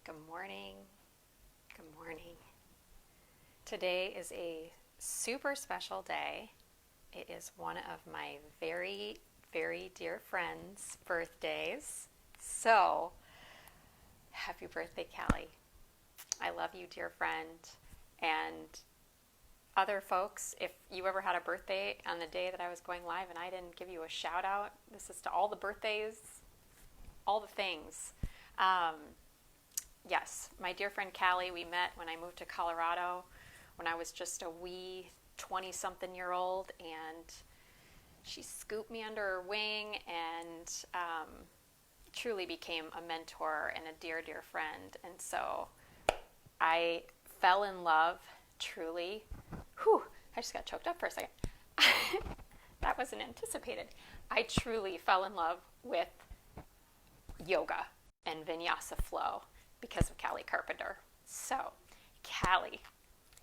Good morning. Good morning. Today is a super special day. It is one of my very, very dear friends' birthdays. So, happy birthday, Callie. I love you, dear friend. And other folks, if you ever had a birthday on the day that I was going live and I didn't give you a shout out, this is to all the birthdays, all the things. Yes, my dear friend Callie, we met when I moved to Colorado when I was just a wee 20-something-year-old, and she scooped me under her wing and truly became a mentor and a dear, dear friend. And so I fell in love, truly. Whew, I just got choked up for a second. That wasn't anticipated. I truly fell in love with yoga and Vinyasa Flow because of Callie Carpenter. So, Callie,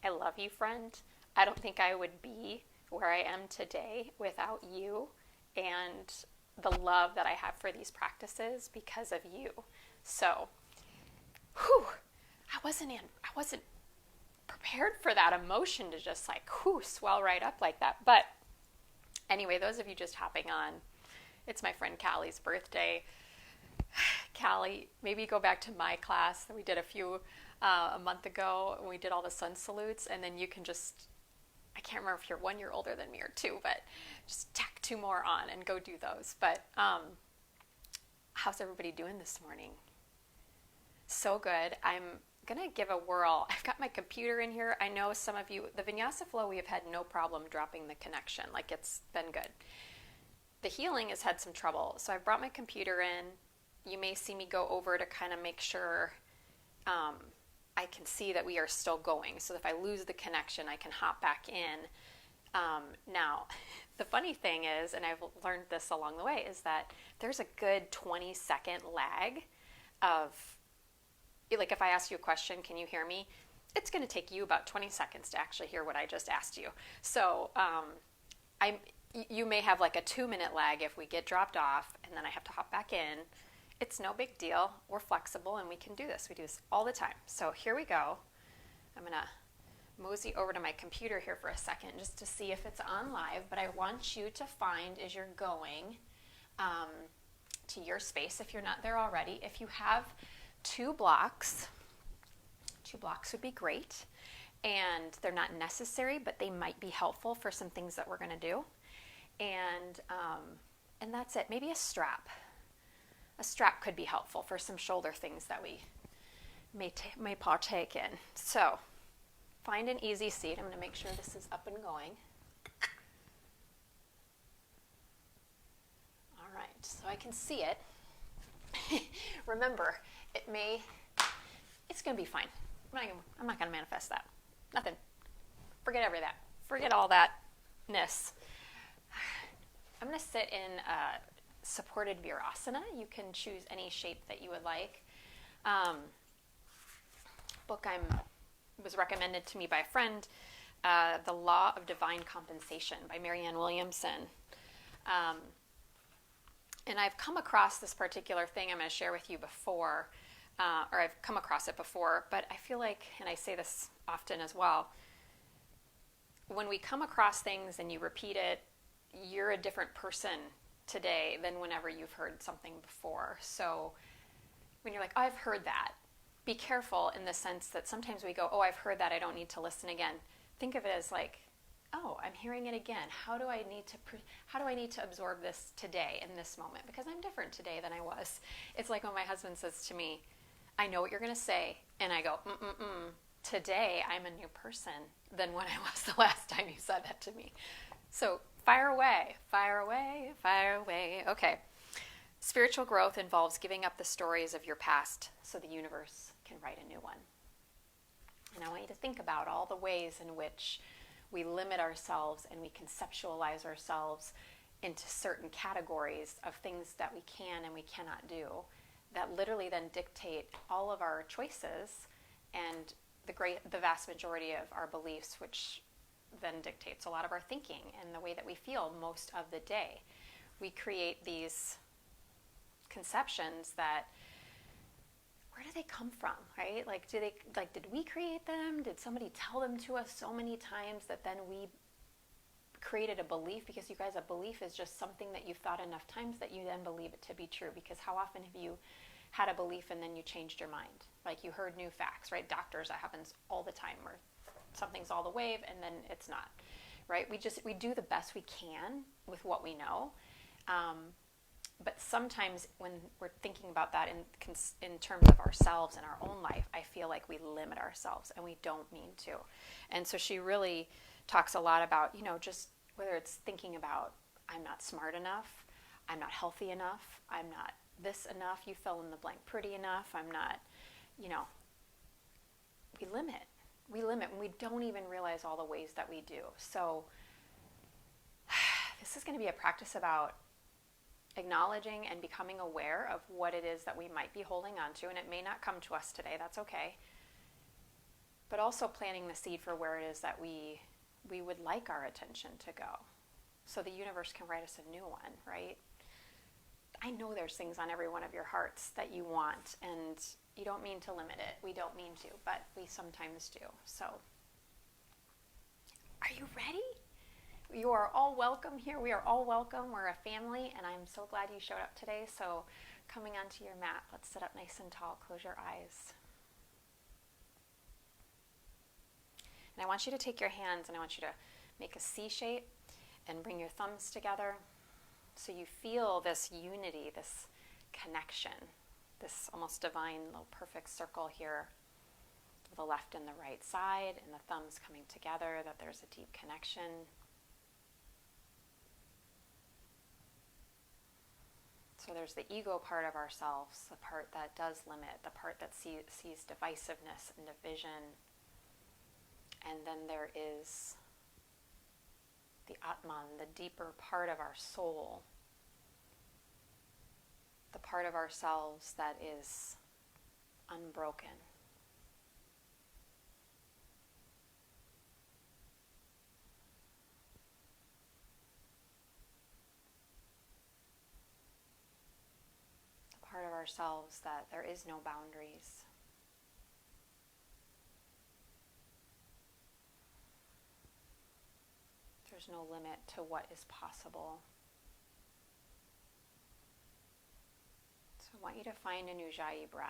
I love you, friend. I don't think I would be where I am today without you and the love that I have for these practices because of you. So, whew, I wasn't prepared for that emotion to just swell right up like that. But anyway, those of you just hopping on, it's my friend Callie's birthday. Callie, maybe go back to my class that we did a month ago when we did all the sun salutes, and then you can I can't remember if you're 1 year older than me or two, but just tack two more on and go do those. But how's everybody doing this morning? So good. I'm going to give a whirl. I've got my computer in here. I know some of you, the Vinyasa Flow, we have had no problem dropping the connection. It's been good. The healing has had some trouble. So I brought my computer in. You may see me go over to kind of make sure I can see that we are still going. So if I lose the connection, I can hop back in. Now, the funny thing is, and I've learned this along the way, is that there's a good 20-second lag of, if I ask you a question, can you hear me? It's going to take you about 20 seconds to actually hear what I just asked you. So you may have a 2-minute lag if we get dropped off, and then I have to hop back in. It's no big deal. We're flexible and we can do this. We do this all the time. So here we go. I'm going to mosey over to my computer here for a second just to see if it's on live. But I want you to find, as you're going to your space, if you're not there already, if you have two blocks would be great. And they're not necessary, but they might be helpful for some things that we're going to do. And that's it. Maybe a strap. A strap could be helpful for some shoulder things that we may partake in. So find an easy seat. I'm going to make sure this is up and going. All right, so I can see it. Remember, it's going to be fine. I'm not going to manifest that. Nothing. Forget that. Forget all that-ness. I'm going to sit in supported Virasana. You can choose any shape that you would like. Book was recommended to me by a friend, The Law of Divine Compensation by Marianne Williamson. And I've come across this particular thing I'm going to share with you before, or I've come across it before, but I feel like, and I say this often as well, when we come across things and you repeat it, you're a different person today than whenever you've heard something before. So when you're like, oh, I've heard that, be careful in the sense that sometimes we go, oh, I've heard that, I don't need to listen again. Think of it as oh, I'm hearing it again. How do I need to absorb this today in this moment? Because I'm different today than I was. It's like when my husband says to me, I know what you're going to say. And I go, today I'm a new person than when I was the last time you said that to me. So fire away, fire away, fire away. Okay. Spiritual growth involves giving up the stories of your past so the universe can write a new one. And I want you to think about all the ways in which we limit ourselves and we conceptualize ourselves into certain categories of things that we can and we cannot do that literally then dictate all of our choices and the vast majority of our beliefs, which then dictates a lot of our thinking and the way that we feel most of the day. We create these conceptions that, where did they come from, right? Like, did we create them? Did somebody tell them to us so many times that then we created a belief? Because you guys, a belief is just something that you've thought enough times that you then believe it to be true. Because how often have you had a belief and then you changed your mind? Like, you heard new facts, right? Doctors, that happens all the time, where something's all the wave and then it's not, right? We do the best we can with what we know. But sometimes when we're thinking about that in terms of ourselves and our own life, I feel like we limit ourselves, and we don't mean to. And so she really talks a lot about, just whether it's thinking about, I'm not smart enough, I'm not healthy enough, I'm not this enough, you fill in the blank pretty enough, I'm not, we limit, and we don't even realize all the ways that we do. So this is going to be a practice about acknowledging and becoming aware of what it is that we might be holding on to, and it may not come to us today, that's okay. But also planting the seed for where it is that we would like our attention to go, so the universe can write us a new one, right? I know there's things on every one of your hearts that you want, and you don't mean to limit it. We don't mean to, but we sometimes do. So, are you ready? You are all welcome here. We are all welcome. We're a family, and I'm so glad you showed up today. So, coming onto your mat, let's sit up nice and tall. Close your eyes. And I want you to take your hands, and I want you to make a C shape and bring your thumbs together, so you feel this unity, this connection, this almost divine little perfect circle here, the left and the right side, and the thumbs coming together, that there's a deep connection. So there's the ego part of ourselves, the part that does limit, the part that sees divisiveness and division. And then there is the Atman, the deeper part of our soul, the part of ourselves that is unbroken. The part of ourselves that there is no boundaries. There's no limit to what is possible. So I want you to find an Ujjayi breath.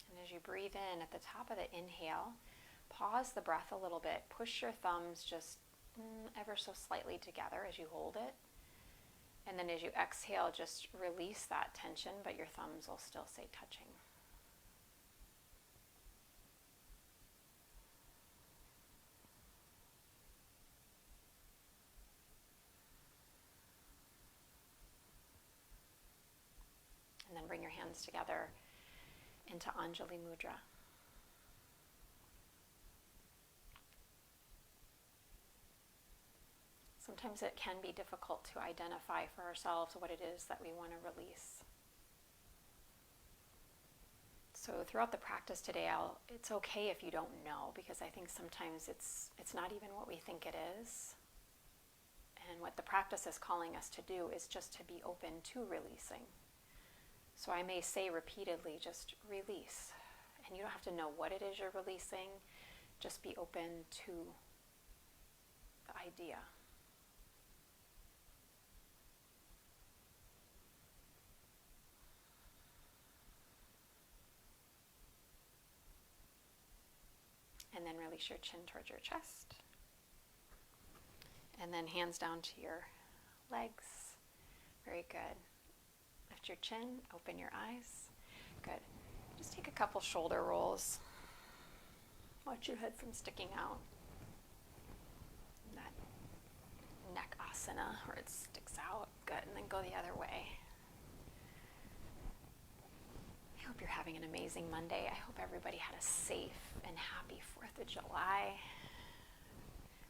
And as you breathe in, at the top of the inhale, pause the breath a little bit. Push your thumbs just ever so slightly together as you hold it. And then as you exhale, just release that tension, but your thumbs will still stay touching. And then bring your hands together into Anjali Mudra. Sometimes it can be difficult to identify for ourselves what it is that we want to release. So throughout the practice today, it's okay if you don't know, because I think sometimes it's not even what we think it is. And what the practice is calling us to do is just to be open to releasing. So I may say repeatedly, just release. And you don't have to know what it is you're releasing. Just be open to the idea. And then release your chin towards your chest. And then hands down to your legs. Very good. Lift your chin, open your eyes. Good. Just take a couple shoulder rolls. Watch your head from sticking out. That neck asana where it sticks out. Good. And then go the other way. I hope you're having an amazing Monday. I hope everybody had a safe and happy 4th of July.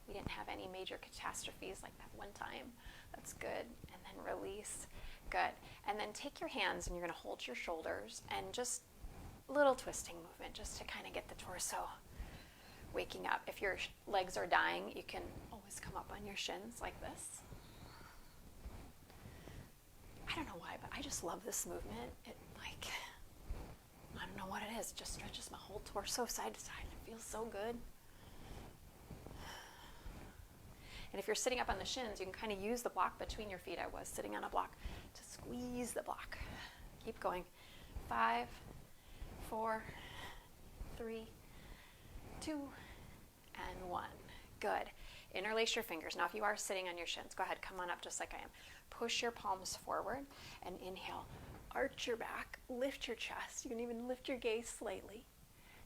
We didn't have any major catastrophes like that one time. That's good. And then release. Good. And then take your hands and you're going to hold your shoulders and just little twisting movement just to kind of get the torso waking up. If your legs are dying, you can always come up on your shins like this. I don't know why, but I just love this movement. I don't know what it is, just stretches my whole torso side to side. It feels so good. And if you're sitting up on the shins, you can kind of use the block between your feet. I was sitting on a block to squeeze the block. Keep going. 5, 4, 3, 2, and 1. Good. Interlace your fingers. Now, if you are sitting on your shins, go ahead, come on up just like I am. Push your palms forward and inhale. Arch your back, lift your chest. You can even lift your gaze slightly.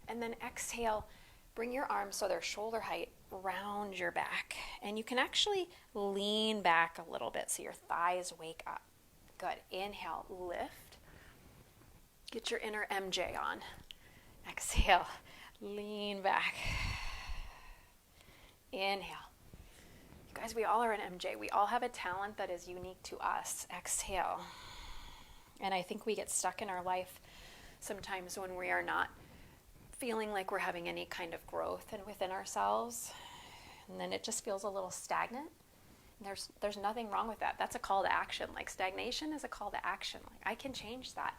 And then exhale, bring your arms so they're shoulder height round your back. And you can actually lean back a little bit so your thighs wake up. Good. Inhale, lift. Get your inner MJ on. Exhale, lean back. Inhale. You guys, we all are an MJ. We all have a talent that is unique to us. Exhale. And I think we get stuck in our life sometimes when we are not feeling like we're having any kind of growth within ourselves. And then it just feels a little stagnant. And there's nothing wrong with that. That's a call to action. Like stagnation is a call to action. Like I can change that.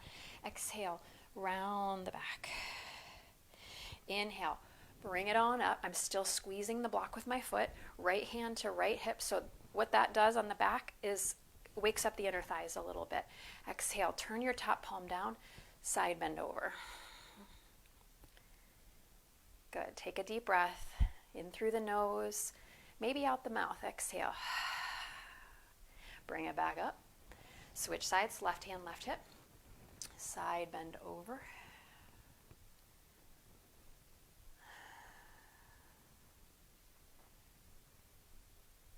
Exhale, round the back. Inhale, bring it on up. I'm still squeezing the block with my foot. Right hand to right hip. So what that does on the back is wakes up the inner thighs a little bit. Exhale, turn your top palm down, side bend over. Good. Take a deep breath in through the nose, maybe out the mouth. Exhale. Bring it back up. Switch sides, left hand, left hip. Side bend over.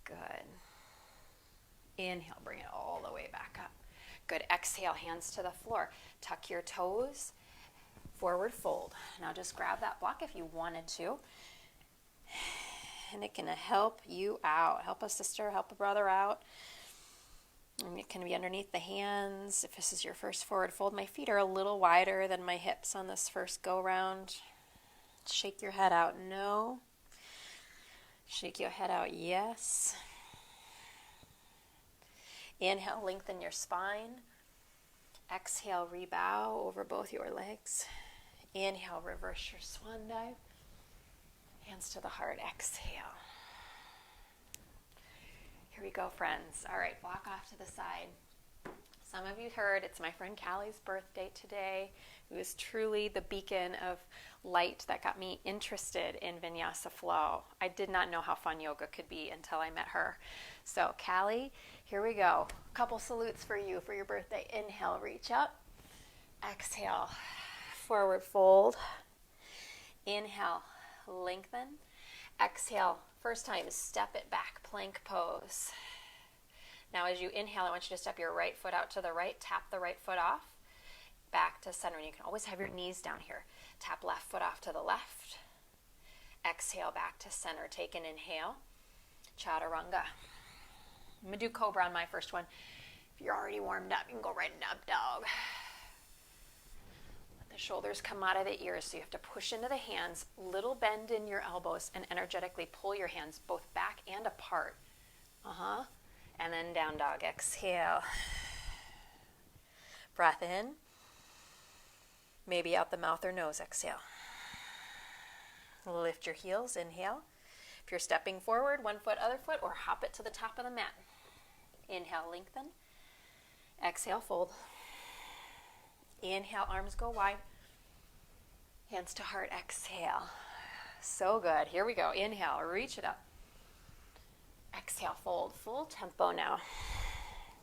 Good. Inhale, bring it all the way back up. Good. Exhale, hands to the floor. Tuck your toes. Forward fold. Now just grab that block if you wanted to. And it can help you out. Help a sister, help a brother out. And it can be underneath the hands. If this is your first forward fold, my feet are a little wider than my hips on this first go round. Shake your head out. No. Shake your head out. Yes. Inhale, lengthen your spine. Exhale, rebow over both your legs. Inhale, reverse your swan dive. Hands to the heart. Exhale. Here we go, friends. All right, block off to the side. Some of you heard it's my friend Callie's birthday today. It was truly the beacon of light that got me interested in Vinyasa Flow. I did not know how fun yoga could be until I met her. So Callie, here we go. A couple salutes for you for your birthday. Inhale, reach up. Exhale, forward fold. Inhale, lengthen. Exhale, first time, step it back, plank pose. Now as you inhale, I want you to step your right foot out to the right, tap the right foot off, back to center. And you can always have your knees down here. Tap left foot off to the left. Exhale, back to center. Take an inhale. Chaturanga. I'm going to do Cobra on my first one. If you're already warmed up, you can go right into up dog. Let the shoulders come out of the ears, so you have to push into the hands, little bend in your elbows, and energetically pull your hands both back and apart. And then down dog. Exhale. Breath in. Maybe out the mouth or nose. Exhale. Lift your heels. Inhale. If you're stepping forward, one foot, other foot, or hop it to the top of the mat. Inhale, lengthen. Exhale, fold. Inhale, arms go wide. Hands to heart. Exhale. So good. Here we go. Inhale, reach it up. Exhale, fold. Full tempo now.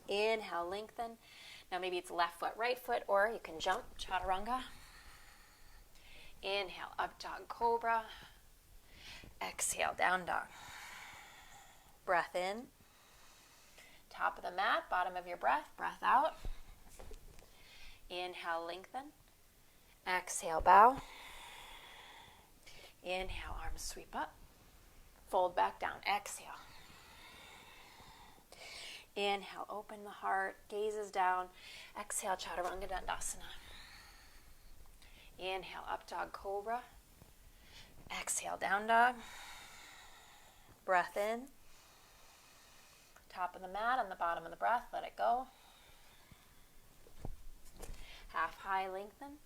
Inhale, lengthen. Now maybe it's left foot, right foot, or you can jump, chaturanga. Inhale, up dog, cobra. Exhale, down dog. Breath in. Top of the mat, bottom of your breath out. Inhale, lengthen. Exhale, bow. Inhale, arms sweep up. Fold back down. Exhale. Inhale, open the heart, gazes down. Exhale, Chaturanga Dandasana. Inhale, up dog cobra. Exhale, down dog. Breath in. Top of the mat on the bottom of the breath, let it go. Half high, lengthen.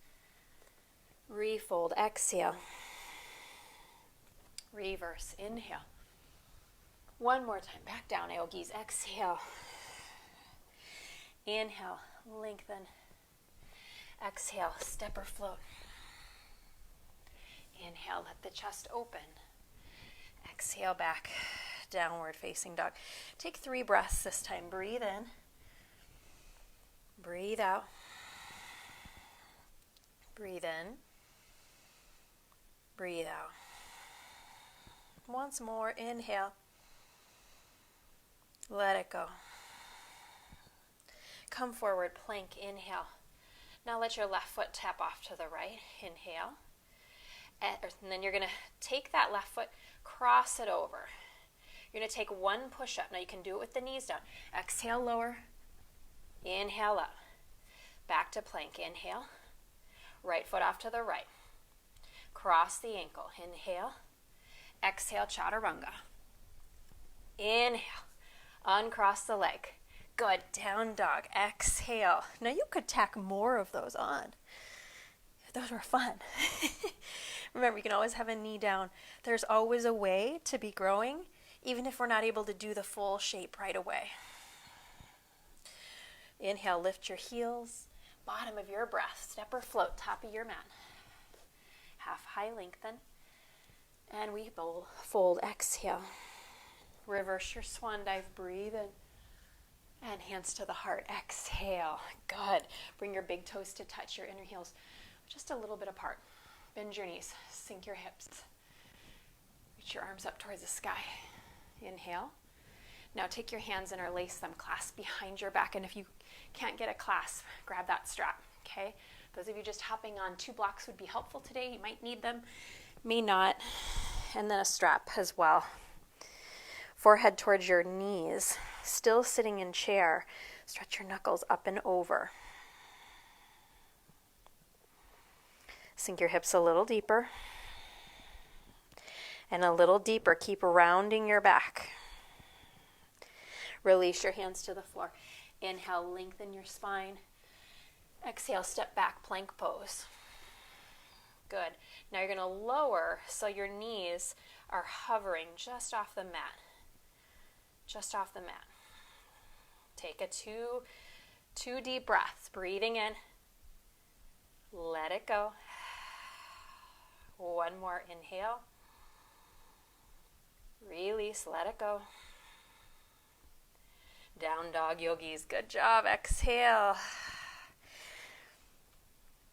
Refold, exhale. Reverse, inhale. One more time, back down, yogis, exhale. Inhale, lengthen. Exhale, step or float. Inhale, let the chest open. Exhale, back, downward facing dog. Take 3 breaths this time. Breathe in. Breathe out. Breathe in. Breathe out. Once more, inhale. Let it go. Come forward, plank, inhale. Now let your left foot tap off to the right. Inhale. And then you're going to take that left foot, cross it over. You're going to take 1 push-up. Now you can do it with the knees down. Exhale, lower. Inhale up. Back to plank. Inhale. Right foot off to the right. Cross the ankle. Inhale. Exhale, chaturanga. Inhale. Uncross the leg. Good. Down dog. Exhale. Now you could tack more of those on. Those were fun. Remember, you can always have a knee down. There's always a way to be growing, even if we're not able to do the full shape right away. Inhale, lift your heels. Bottom of your breath. Step or float, top of your mat. Half high, lengthen. And we fold, exhale. Reverse your swan dive, breathe in. And hands to the heart, exhale. Good. Bring your big toes to touch your inner heels just a little bit apart. Bend your knees, sink your hips. Reach your arms up towards the sky. Inhale. Now take your hands and interlace them, clasp behind your back. And if you can't get a clasp, grab that strap, okay? Those of you just hopping on 2 blocks would be helpful today. You might need them, may not. And then a strap as well. Forehead towards your knees. Still sitting in chair. Stretch your knuckles up and over. Sink your hips a little deeper. And a little deeper. Keep rounding your back. Release your hands to the floor. Inhale, lengthen your spine. Exhale, step back, plank pose. Good. Now you're going to lower so your knees are hovering just off the mat. Just off the mat. Take a two deep breaths. Breathing in. Let it go. One more. Inhale. Release. Let it go. Down dog, yogis. Good job. Exhale.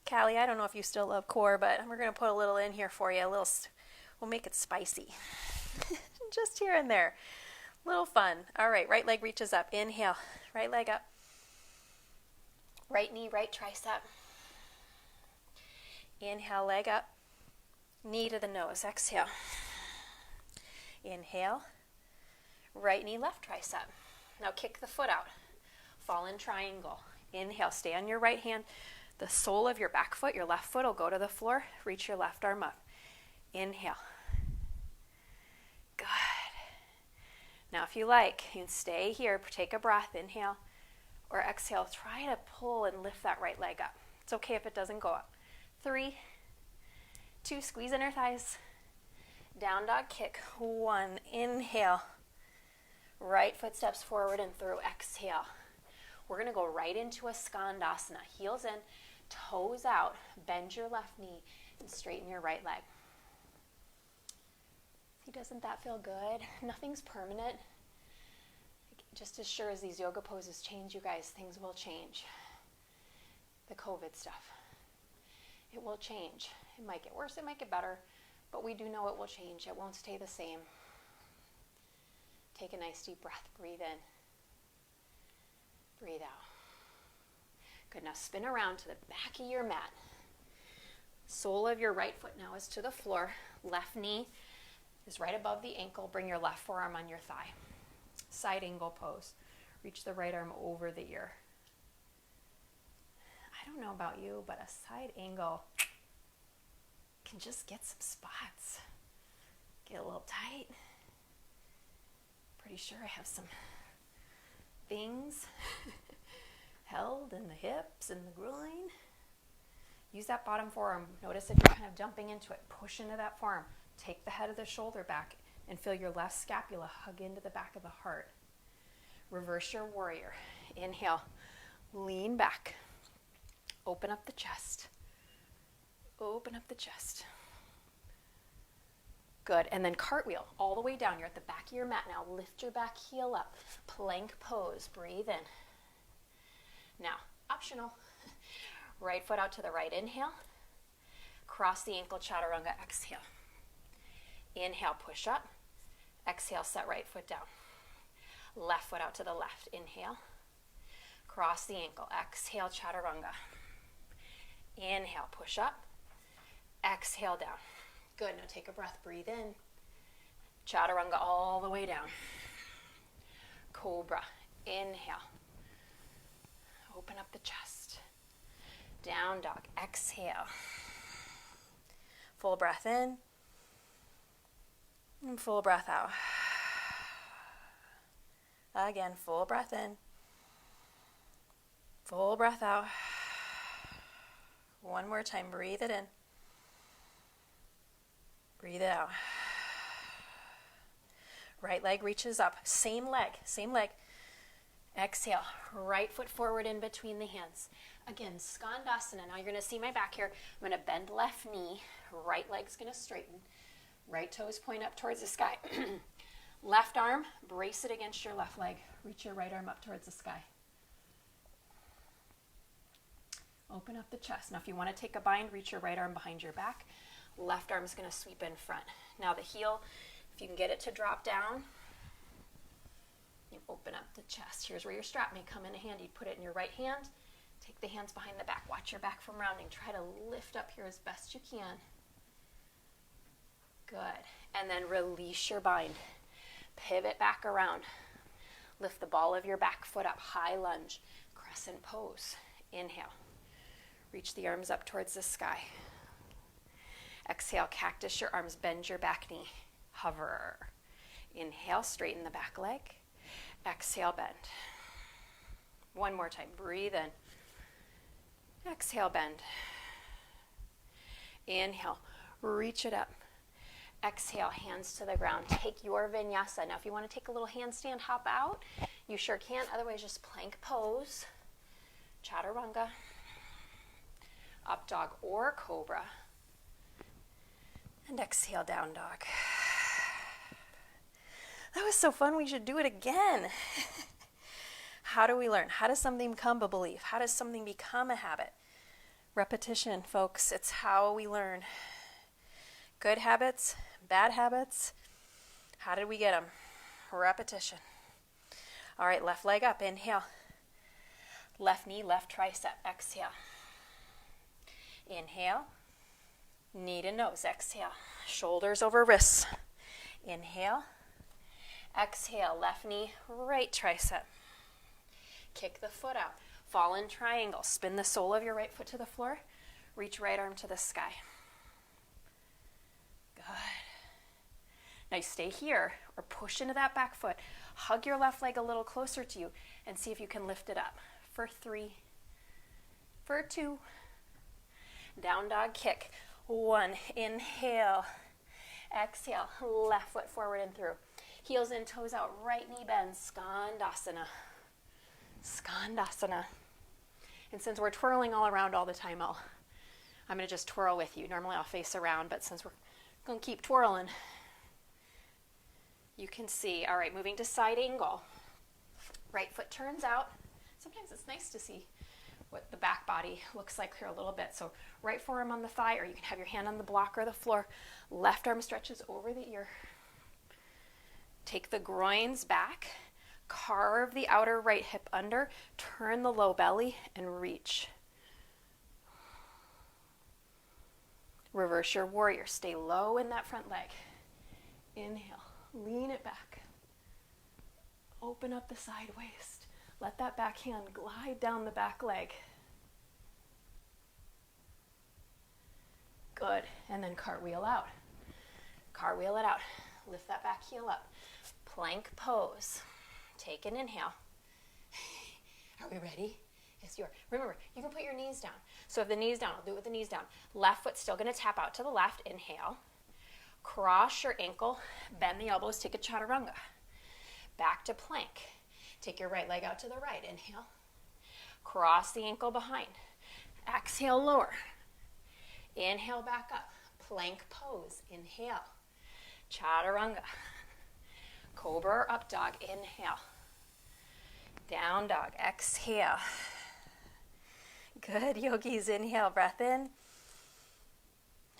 Callie, I don't know if you still love core, but we're going to put a little in here for you. We'll make it spicy. Just here and there. Little fun. All right, right leg reaches up. Inhale. Right leg up. Right knee, right tricep. Inhale, leg up. Knee to the nose. Exhale. Inhale. Right knee, left tricep. Now kick the foot out. Fall in triangle. Inhale. Stay on your right hand. The sole of your back foot, your left foot will go to the floor. Reach your left arm up. Inhale. Good. Now if you like, you can stay here. Take a breath. Inhale or exhale. Try to pull and lift that right leg up. It's okay if it doesn't go up. 3, 2, squeeze inner thighs. Down dog kick. 1, inhale. Right foot steps forward and through. Exhale. We're going to go right into a skandasana. Heels in, toes out. Bend your left knee and straighten your right leg. See, doesn't that feel good? Nothing's permanent. Just as sure as these yoga poses change, you guys, things will change. The COVID stuff. It will change. It might get worse, it might get better, but we do know it will change. It won't stay the same. Take a nice deep breath. Breathe in. Breathe out. Good. Now spin around to the back of your mat. Sole of your right foot now is to the floor. Left knee is right above the ankle. Bring your left forearm on your thigh. Side angle pose. Reach the right arm over the ear. I don't know about you, but a side angle can just get some spots. Get a little tight. Pretty sure I have some things held in the hips and the groin. Use that bottom forearm. Notice if you're kind of jumping into it, push into that forearm. Take the head of the shoulder back and feel your left scapula hug into the back of the heart. Reverse your warrior. Inhale, lean back. Open up the chest. Open up the chest. Good, and then cartwheel all the way down. You're at the back of your mat now. Lift your back heel up. Plank pose, breathe in. Now, optional. Right foot out to the right, inhale. Cross the ankle, chaturanga, exhale. Inhale, push up. Exhale, set right foot down. Left foot out to the left, inhale. Cross the ankle, exhale, chaturanga. Inhale, push up. Exhale, down. Good, now take a breath, breathe in. Chaturanga all the way down. Cobra, inhale. Open up the chest. Down dog, exhale. Full breath in. And full breath out. Again, full breath in. Full breath out. One more time, breathe it in. Breathe it out. Right leg reaches up. Same leg, same leg. Exhale, right foot forward in between the hands. Again, Skandasana. Now you're going to see my back here. I'm going to bend left knee. Right leg's going to straighten. Right toes point up towards the sky. Left arm, brace it against your left leg. Reach your right arm up towards the sky. Open up the chest. Now if you want to take a bind, reach your right arm behind your back. Left arm is going to sweep in front. Now the heel, if you can get it to drop down, you open up the chest. Here's where your strap may come in handy. Put it in your right hand. Take the hands behind the back. Watch your back from rounding. Try to lift up here as best you can. Good. And then release your bind. Pivot back around. Lift the ball of your back foot up. High lunge. Crescent pose. Inhale. Reach the arms up towards the sky. Exhale, cactus your arms, bend your back knee. Hover. Inhale, straighten the back leg. Exhale, bend. One more time, breathe in. Exhale, bend. Inhale, reach it up. Exhale, hands to the ground. Take your vinyasa. Now, if you want to take a little handstand, hop out. You sure can. Otherwise, just plank pose. Chaturanga. Up dog or cobra. And exhale, down dog. That was so fun. We should do it again. How do we learn? How does something become a belief? How does something become a habit? Repetition, folks. It's how we learn. Good habits, bad habits. How did we get them? Repetition. All right, left leg up. Inhale. Left knee, left tricep. Exhale. Inhale. Knee to nose. Exhale. Shoulders over wrists. Inhale. Exhale. Left knee, right tricep. Kick the foot out. Fall in triangle. Spin the sole of your right foot to the floor. Reach right arm to the sky. Good. Now you stay here or push into that back foot. Hug your left leg a little closer to you and see if you can lift it up. For 3. For 2. Down dog kick. 1. Inhale. Exhale. Left foot forward and through. Heels in, toes out. Right knee bends. Skandasana. Skandasana. And since we're twirling all around all the time, I'm going to just twirl with you. Normally I'll face around, but since we're going to keep twirling, you can see. All right, moving to side angle. Right foot turns out. Sometimes it's nice to see what the back body looks like here a little bit. So right forearm on the thigh, or you can have your hand on the block or the floor. Left arm stretches over the ear. Take the groins back. Carve the outer right hip under. Turn the low belly and reach. Reverse your warrior. Stay low in that front leg. Inhale. Lean it back. Open up the side waist. Let that back hand glide down the back leg. Good. Good. And then cartwheel out. Cartwheel it out. Lift that back heel up. Plank pose. Take an inhale. Are we ready? Yes, you are. Remember, you can put your knees down. So if the knee's down, I'll do it with the knees down. Left foot still going to tap out to the left. Inhale. Cross your ankle. Bend the elbows. Take a chaturanga. Back to plank. Take your right leg out to the right. Inhale. Cross the ankle behind. Exhale, lower. Inhale, back up. Plank pose. Inhale. Chaturanga. Cobra or up dog. Inhale. Down dog. Exhale. Good, yogis. Inhale, breath in.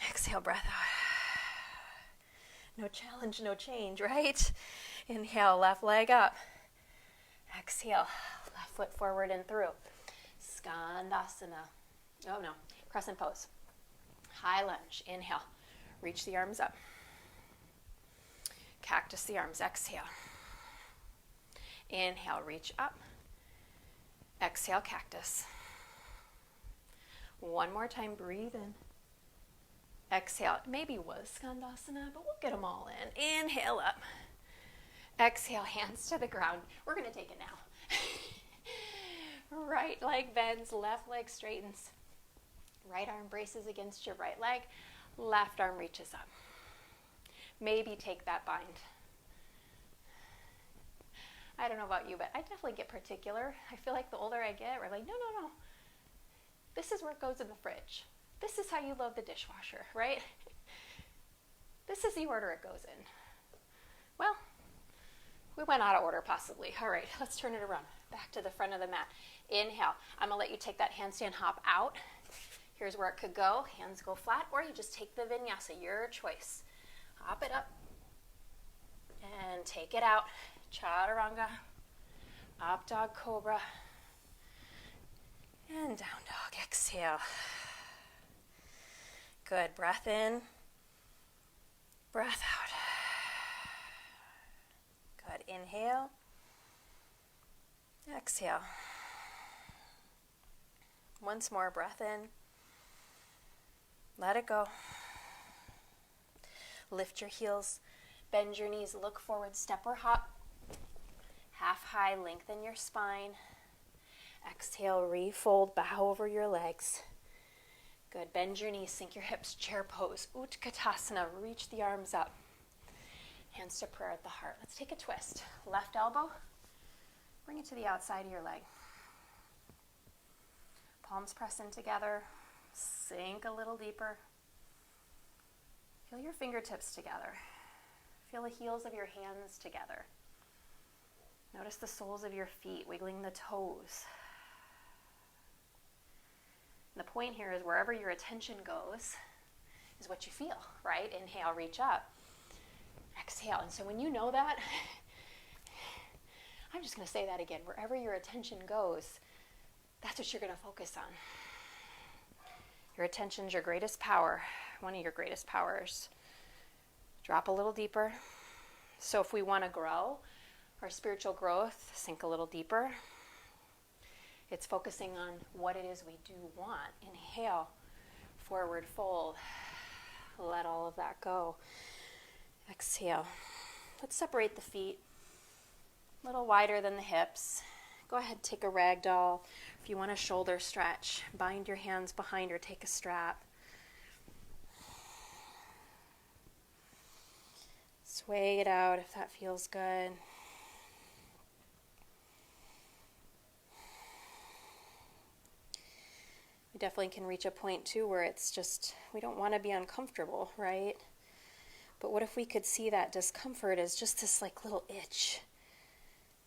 Exhale, breath out. No challenge, no change, right? Inhale, left leg up. Exhale, left foot forward and through. Skandasana. Oh no, crescent pose. High lunge. Inhale, reach the arms up. Cactus the arms. Exhale. Inhale, reach up. Exhale, cactus. One more time, breathe in. Exhale. Maybe was Skandasana, but we'll get them all in. Inhale up. Exhale, hands to the ground. We're going to take it now. Right leg bends, left leg straightens. Right arm braces against your right leg. Left arm reaches up. Maybe take that bind. I don't know about you, but I definitely get particular. I feel like the older I get, we're like, no. This is where it goes in the fridge. This is how you load the dishwasher, right? This is the order it goes in. Well, we went out of order possibly. All right, let's turn it around. Back to the front of the mat. Inhale. I'm going to let you take that handstand hop out. Here's where it could go. Hands go flat, or you just take the vinyasa, your choice. Hop it up and take it out. Chaturanga, up dog cobra, and down dog. Exhale. Good. Breath in, breath out. Good. Inhale, exhale. Once more, breath in. Let it go. Lift your heels, bend your knees, look forward, step or hop. Half high, lengthen your spine. Exhale, refold, bow over your legs. Good, bend your knees, sink your hips, chair pose. Utkatasana, reach the arms up. Hands to prayer at the heart. Let's take a twist. Left elbow, bring it to the outside of your leg. Palms press in together, sink a little deeper. Feel your fingertips together. Feel the heels of your hands together. Notice the soles of your feet, wiggling the toes. And the point here is wherever your attention goes is what you feel, right? Inhale, reach up. Exhale. And so when you know that, I'm just going to say that again. Wherever your attention goes, that's what you're going to focus on. Your attention's your greatest power, one of your greatest powers. Drop a little deeper. So if we want to grow, our spiritual growth, sink a little deeper. It's focusing on what it is we do want. Inhale, forward fold. Let all of that go. Exhale. Let's separate the feet a little wider than the hips. Go ahead, take a ragdoll. If you want a shoulder stretch, bind your hands behind or take a strap. Sway it out if that feels good. We definitely can reach a point too where it's just, we don't want to be uncomfortable, right? But what if we could see that discomfort as just this like little itch?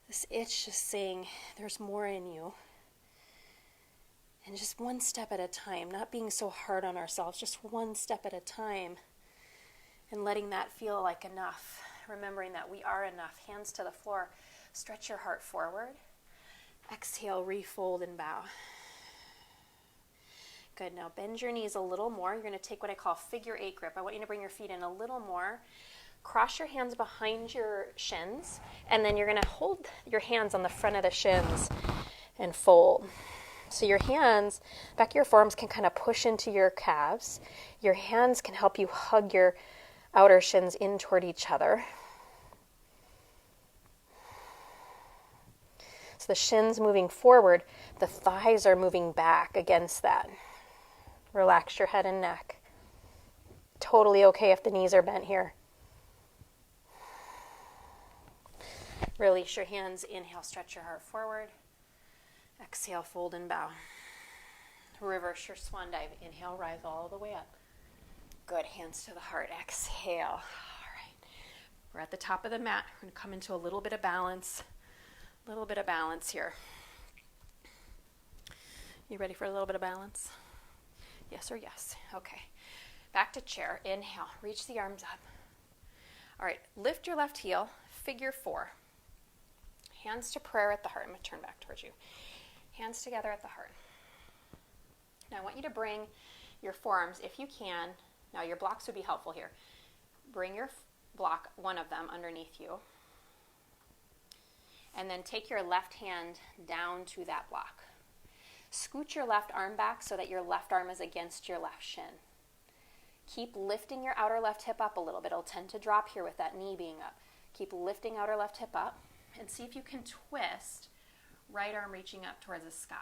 This itch just saying there's more in you. And just one step at a time, not being so hard on ourselves, just one step at a time. And letting that feel like enough. Remembering that we are enough. Hands to the floor. Stretch your heart forward. Exhale, refold and bow. Good. Now bend your knees a little more. You're going to take what I call figure 8 grip. I want you to bring your feet in a little more. Cross your hands behind your shins. And then you're going to hold your hands on the front of the shins and fold. So your hands, back of your forearms can kind of push into your calves. Your hands can help you hug your outer shins in toward each other. So the shins moving forward, the thighs are moving back against that. Relax your head and neck. Totally okay if the knees are bent here. Release your hands. Inhale, stretch your heart forward. Exhale, fold and bow. Reverse your swan dive. Inhale, rise all the way up. Good, hands to the heart. Exhale. All right. We're at the top of the mat. We're going to come into a little bit of balance. A little bit of balance here. You ready for a little bit of balance? Yes or yes? Okay. Back to chair. Inhale. Reach the arms up. All right. Lift your left heel. Figure 4. Hands to prayer at the heart. I'm going to turn back towards you. Hands together at the heart. Now I want you to bring your forearms, if you can. Now your blocks would be helpful here. Bring your block, one of them, underneath you. And then take your left hand down to that block. Scoot your left arm back so that your left arm is against your left shin. Keep lifting your outer left hip up a little bit. It'll tend to drop here with that knee being up. Keep lifting outer left hip up and see if you can twist. Right arm reaching up towards the sky.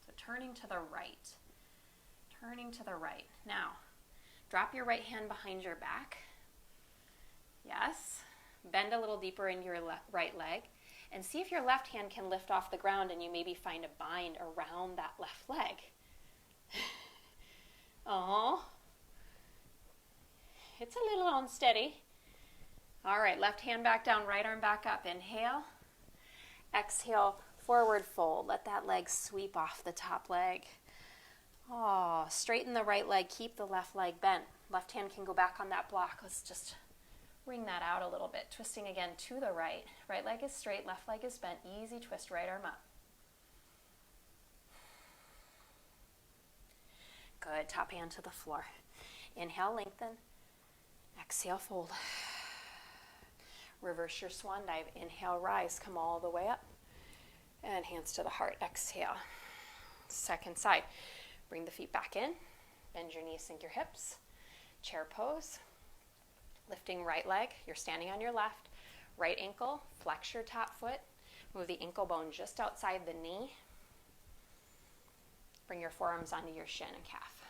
So turning to the right. Turning to the right. Now, drop your right hand behind your back. Yes. Bend a little deeper in your right leg. And see if your left hand can lift off the ground and you maybe find a bind around that left leg. Oh. It's a little unsteady. All right, left hand back down, right arm back up. Inhale. Exhale, forward fold. Let that leg sweep off the top leg. Oh, straighten the right leg. Keep the left leg bent. Left hand can go back on that block. Let's just wring that out a little bit. Twisting again to the right. Right leg is straight, left leg is bent. Easy twist, right arm up. Good, top hand to the floor. Inhale, lengthen. Exhale, fold. Reverse your swan dive. Inhale, rise. Come all the way up. And hands to the heart. Exhale. Second side. Bring the feet back in. Bend your knees, sink your hips. Chair pose. Lifting right leg. You're standing on your left. Right ankle. Flex your top foot. Move the ankle bone just outside the knee. Bring your forearms onto your shin and calf.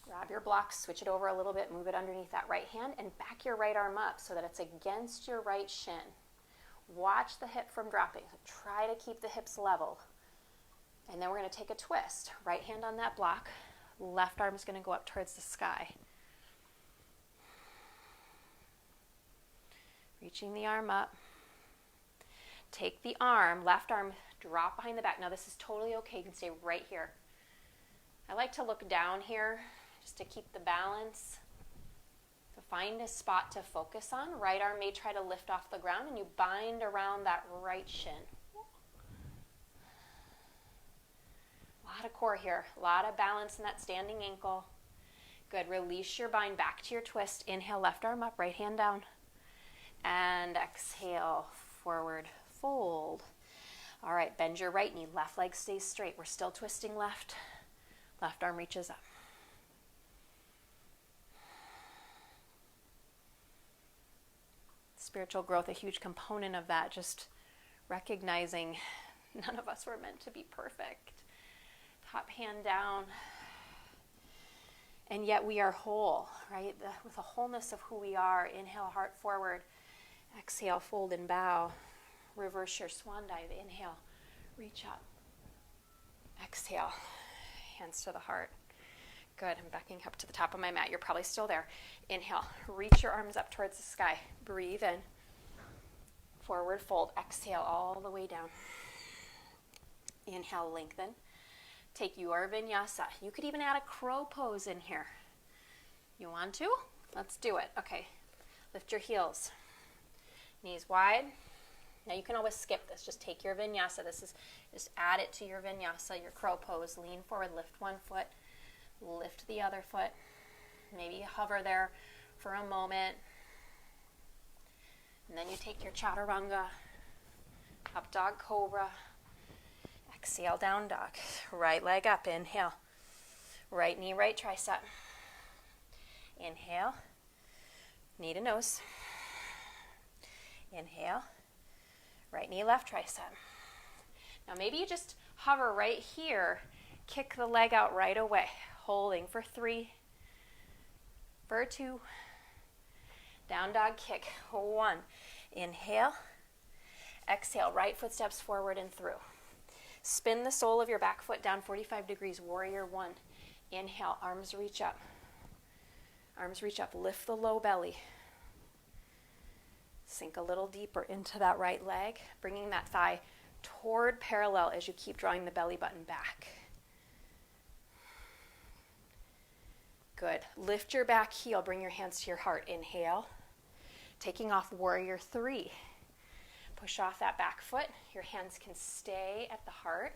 Grab your block, switch it over a little bit, move it underneath that right hand, and back your right arm up so that it's against your right shin. Watch the hip from dropping. So try to keep the hips level. And then we're going to take a twist. Right hand on that block. Left arm is going to go up towards the sky. Reaching the arm up. Take the arm, left arm, drop behind the back. Now this is totally okay. You can stay right here. I like to look down here just to keep the balance. So find a spot to focus on. Right arm may try to lift off the ground and you bind around that right shin. A lot of core here. A lot of balance in that standing ankle. Good. Release your bind back to your twist. Inhale, left arm up, right hand down. And exhale, forward fold. All right, bend your right knee. Left leg stays straight. We're still twisting left. Left arm reaches up. Spiritual growth, a huge component of that, just recognizing none of us were meant to be perfect. Top hand down. And yet we are whole, right? With the wholeness of who we are. Inhale, heart forward. Exhale, fold and bow. Reverse your swan dive. Inhale, reach up. Exhale, hands to the heart. Good, I'm backing up to the top of my mat. You're probably still there. Inhale, reach your arms up towards the sky. Breathe in. Forward fold. Exhale all the way down. Inhale, lengthen. Take your vinyasa. You could even add a crow pose in here. You want to? Let's do it. Okay, lift your heels. Knees wide. Now you can always skip this. Just take your vinyasa. Just add it to your vinyasa, your crow pose. Lean forward, lift one foot. Lift the other foot. Maybe hover there for a moment. And then you take your chaturanga Up dog cobra. Exhale, down dog. Right leg up, inhale. Right knee, right tricep. Inhale. Knee to nose. Inhale. Right knee, left tricep. Now maybe you just hover right here. Kick the leg out right away. Holding for 3, for 2. Down dog kick. 1. Inhale. Exhale. Right foot steps forward and through. Spin the sole of your back foot down 45 degrees. Warrior 1. Inhale. Arms reach up. Arms reach up. Lift the low belly. Sink a little deeper into that right leg, bringing that thigh toward parallel as you keep drawing the belly button back. Good. Lift your back heel. Bring your hands to your heart. Inhale. Taking off warrior 3. Push off that back foot. Your hands can stay at the heart.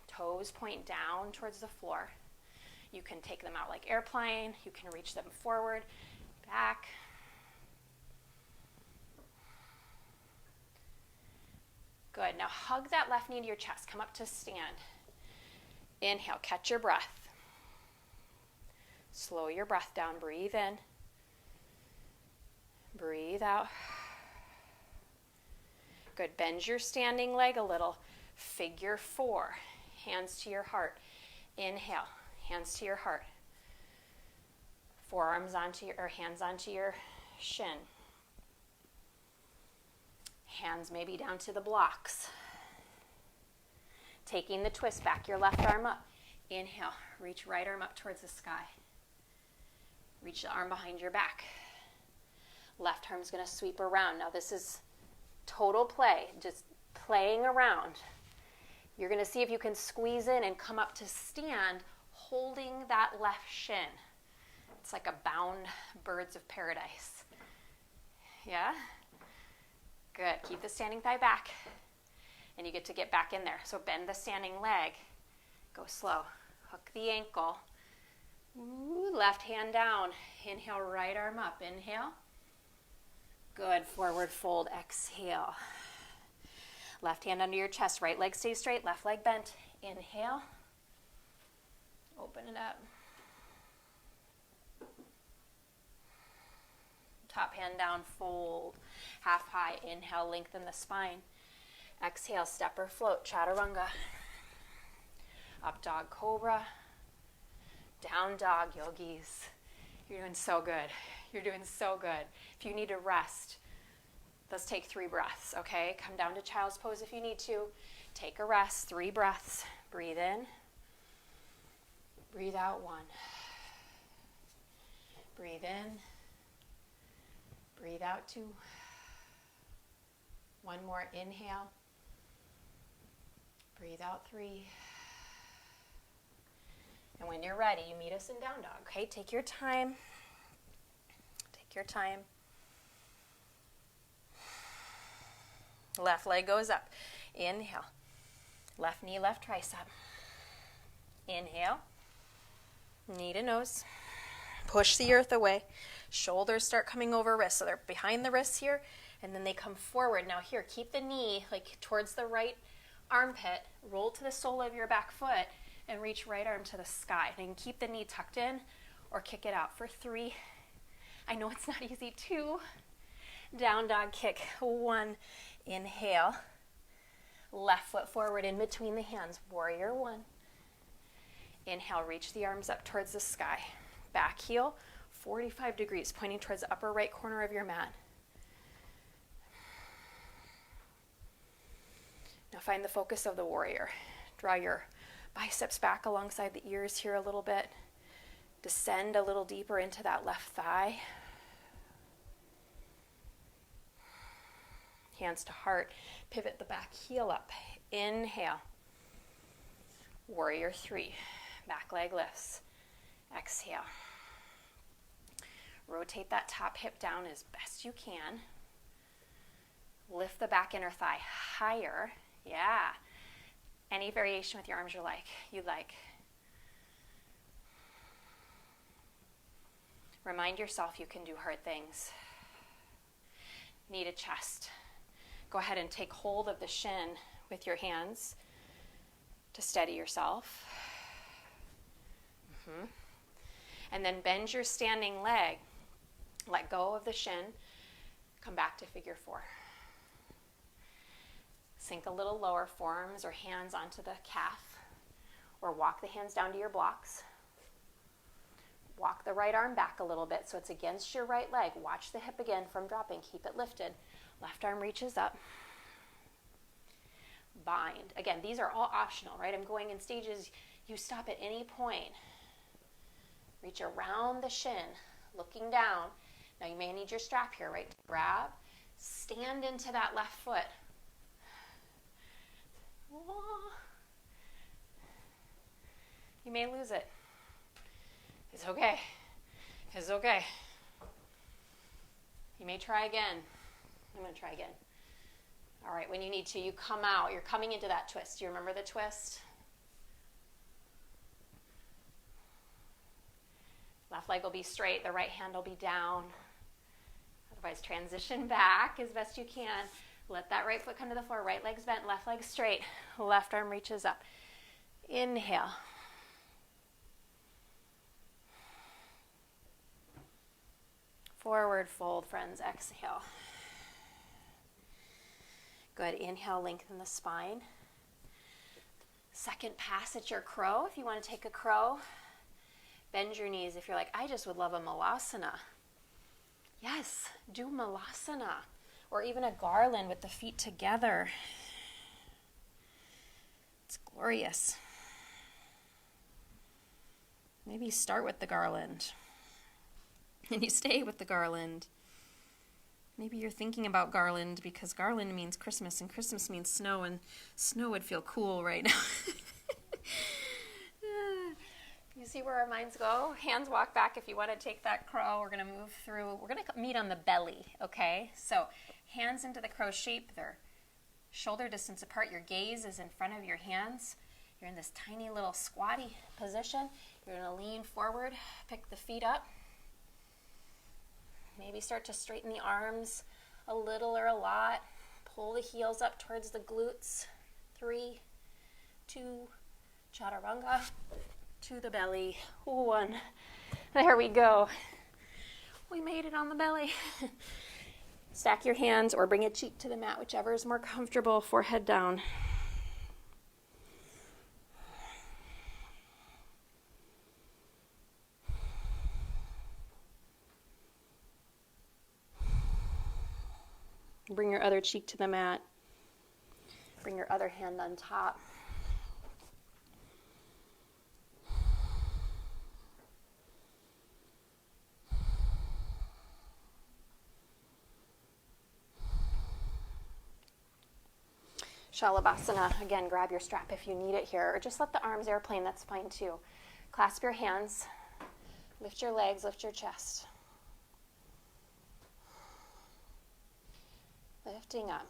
Toes point down towards the floor. You can take them out like airplane. You can reach them forward, back. Good. Now hug that left knee to your chest. Come up to stand. Inhale. Catch your breath. Slow your breath down. Breathe in. Breathe out. Good. Bend your standing leg a little. Figure 4. Hands to your heart. Inhale. Hands to your heart. Forearms onto your, or hands onto your shin. Hands maybe down to the blocks. Taking the twist, back your left arm up. Inhale. Reach right arm up towards the sky. Reach the arm behind your back. Left arm's going to sweep around. Now this is total play, just playing around. You're going to see if you can squeeze in and come up to stand holding that left shin. It's like a bound birds of paradise. Yeah? Good. Keep the standing thigh back. And you get to get back in there. So bend the standing leg. Go slow. Hook the ankle. Ooh, left hand down. Inhale, right arm up. Inhale. Good. Forward fold. Exhale. Left hand under your chest. Right leg stays straight. Left leg bent. Inhale. Open it up. Top hand down. Fold. Half high. Inhale. Lengthen the spine. Exhale. Step or float. Chaturanga. Up dog cobra. Down dog, yogis. You're doing so good. You're doing so good. If you need to rest, let's take 3 breaths, okay? Come down to child's pose if you need to. Take a rest, 3 breaths. Breathe in. Breathe out, 1. Breathe in. Breathe out, 2. 1 more, inhale. Breathe out, 3. And when you're ready, you meet us in down dog. Okay, take your time. Take your time. Left leg goes up. Inhale. Left knee, left tricep. Inhale. Knee to nose. Push the earth away. Shoulders start coming over wrists. So they're behind the wrists here, and then they come forward. Now here, keep the knee like towards the right armpit. Roll to the sole of your back foot. And reach right arm to the sky. And you can keep the knee tucked in or kick it out for 3. I know it's not easy. 2. Down dog kick. 1. Inhale. Left foot forward in between the hands. Warrior 1. Inhale. Reach the arms up towards the sky. Back heel 45 degrees, pointing towards the upper right corner of your mat. Now find the focus of the warrior. Draw your biceps back alongside the ears here a little bit. Descend a little deeper into that left thigh. Hands to heart. Pivot the back heel up. Inhale. Warrior 3. Back leg lifts. Exhale. Rotate that top hip down as best you can. Lift the back inner thigh higher. Yeah. Any variation with your arms you'd like. Remind yourself you can do hard things. Knee to chest. go ahead and take hold of the shin with your hands to steady yourself. And then bend your standing leg. Let go of the shin. Come back to figure 4. Sink a little lower, forearms or hands onto the calf, or walk the hands down to your blocks. Walk the right arm back a little bit so it's against your right leg. Watch the hip again from dropping. Keep it lifted. Left arm reaches up. Bind. Again, these are all optional, right? I'm going in stages. You stop at any point. Reach around the shin, looking down. Now you may need your strap here, right? Grab, stand into that left foot. You may lose it. It's okay. It's okay. You may try again. I'm going to try again. All right, when you need to, you come out. You're coming into that twist. Do you remember the twist? Left leg will be straight, the right hand will be down. Otherwise, transition back as best you can. Let that right foot come to the floor. Right leg's bent, left leg straight. Left arm reaches up. Inhale. Forward fold, friends. Exhale. Good. Inhale, lengthen the spine. Second pass at your crow. If you want to take a crow, bend your knees. If you're like, I just would love a malasana. Yes, do malasana. Or even a garland with the feet together. It's glorious. Maybe start with the garland. And you stay with the garland. Maybe you're thinking about garland because garland means Christmas and Christmas means snow, and snow would feel cool right now. You see where our minds go? Hands walk back if you want to take that crow. We're going to move through. We're going to meet on the belly, okay? So hands into the crow shape. They're shoulder distance apart. Your gaze is in front of your hands. You're in this tiny little squatty position. You're going to lean forward, pick the feet up. Maybe start to straighten the arms a little or a lot. Pull the heels up towards the glutes. 3, 2, chaturanga. To the belly. 1. There we go. We made it on the belly. Stack your hands or bring a cheek to the mat, whichever is more comfortable. Forehead down. Bring your other cheek to the mat. Bring your other hand on top. Shalabhasana. Again, grab your strap if you need it here, or just let the arms airplane, that's fine too. Clasp your hands, lift your legs, lift your chest. Lifting up.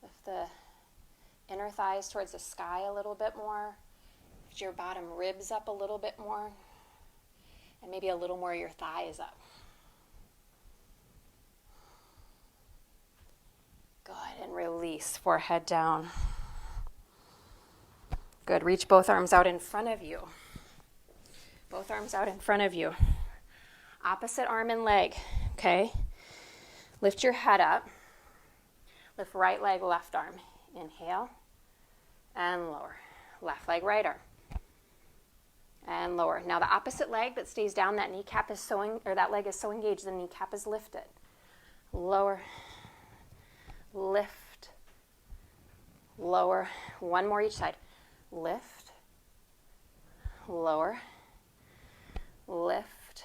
Lift the inner thighs towards the sky a little bit more. Lift your bottom ribs up a little bit more. And maybe a little more your thighs up. Good, and release, forehead down. Good, reach both arms out in front of you. Both arms out in front of you. Opposite arm and leg, okay? Lift your head up. Lift right leg, left arm. Inhale and lower. Left leg, right arm. And lower. Now the opposite leg that stays down, that kneecap is that leg is so engaged, the kneecap is lifted. Lower. Lift. Lower. One more each side. Lift. Lower. Lift.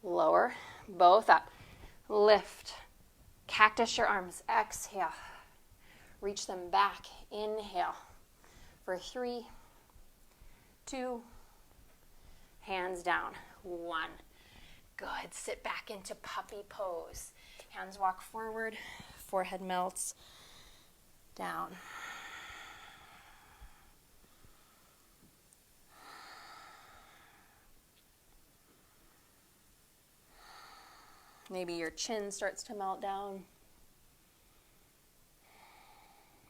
Lower. Both up. Lift. Cactus your arms. Exhale. Reach them back. Inhale. For 3, 2, hands down. 1. Good. Sit back into puppy pose. Hands walk forward. Forehead melts down. Maybe your chin starts to melt down.